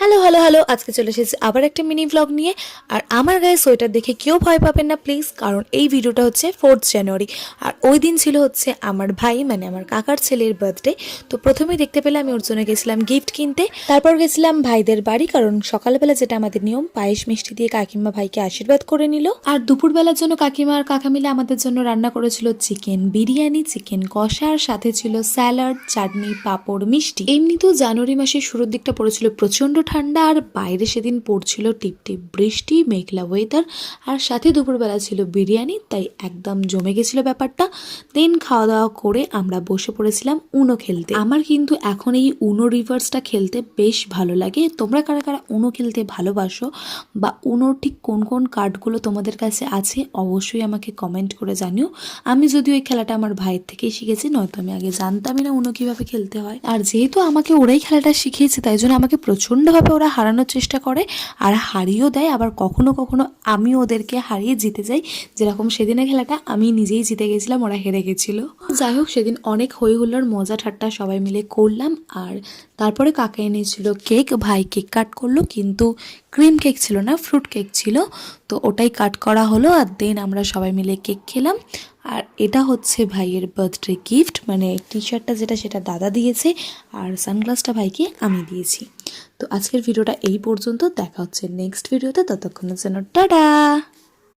Hello hello hello, আজকে চলে এসেছি আবার একটা মিনি ব্লগ নিয়ে। আর আমার গায়ে সোয়েটার দেখে কেউ ভয় পাবেন না প্লিজ, কারণ এই ভিডিওটা হচ্ছে 4th জানুয়ারি। আর ওই দিন ছিল হচ্ছে আমার ভাই মানে আমার কাকার ছেলের বার্থডে। তো প্রথমেই দেখতে পেলে আমি ওর জন্য গেছিলাম গিফট কিনতে, তারপর গেছিলাম ভাইদের বাড়ি, কারণ সকালবেলা যেটা আমাদের নিয়ম পায়েস মিষ্টি দিয়ে কাকিমা ভাইকে আশীর্বাদ করে নিল। আর দুপুরবেলার জন্য কাকিমা আর কাকা মিলে আমাদের জন্য রান্না করেছিল চিকেন বিরিয়ানি, চিকেন কষা, আর সাথে ছিল স্যালাড, চাটনি, পাঁপড়, মিষ্টি। এমনিতেও জানুয়ারি মাসের শুরুর দিকটা পড়েছিল প্রচন্ড ঠান্ডা, আর বাইরে সেদিন পড়ছিল টিপটিপ বৃষ্টি, মেঘলা ওয়েদার, আর সাথে দুপুরবেলা ছিল বিরিয়ানি, তাই একদম জমে গেছিল ব্যাপারটা। দেন খাওয়া দাওয়া করে আমরা বসে পড়েছিলাম উনো খেলতে। আমার কিন্তু এখন এই উনো রিভার্সটা খেলতে বেশ ভালো লাগে। তোমরা কারা কারা উনো খেলতে ভালোবাসো বা উনোর ঠিক কোন কোন কার্ডগুলো তোমাদের কাছে আছে অবশ্যই আমাকে কমেন্ট করে জানিও। আমি যদিও এই খেলাটা আমার ভাইয়ের থেকেই শিখেছি, নয়তো আমি আগে জানতামই না উনো কিভাবে খেলতে হয়। আর যেহেতু আমাকে ওরাই খেলাটা শিখিয়েছে, তাই জন্য আমাকে প্রচণ্ডভাবে ওরা হারানোর চেষ্টা করে আর হারিয়েও দেয়। আবার কখনো কখনো আমি ওদেরকে হারিয়ে জিতে যাই, যেরকম সেদিনের খেলাটা আমি নিজেই জিতে গেছিলাম, ওরা হেরে গেছিলো। যাই হোক, সেদিন অনেক হই হুল্লোড় মজা ঠাট্টা সবাই মিলে করলাম। আর তারপরে কাকা এনেছিল কেক, ভাই কেক কাট করলো, কিন্তু ক্রিম কেক ছিল না, ফ্রুট কেক ছিল, তো ওটাই কাট করা হলো। আর দেন আমরা সবাই মিলে কেক খেলাম। আর এটা হচ্ছে ভাইয়ের বার্থডে গিফট, মানে টি শার্টটা যেটা সেটা দাদা দিয়েছে, আর সানগ্লাসটা ভাইকে আমি দিয়েছি। তো আজকের ভিডিওটা এই পর্যন্ত, দেখা হচ্ছে নেক্সট ভিডিওতে, ততক্ষণের জন্য টাটা।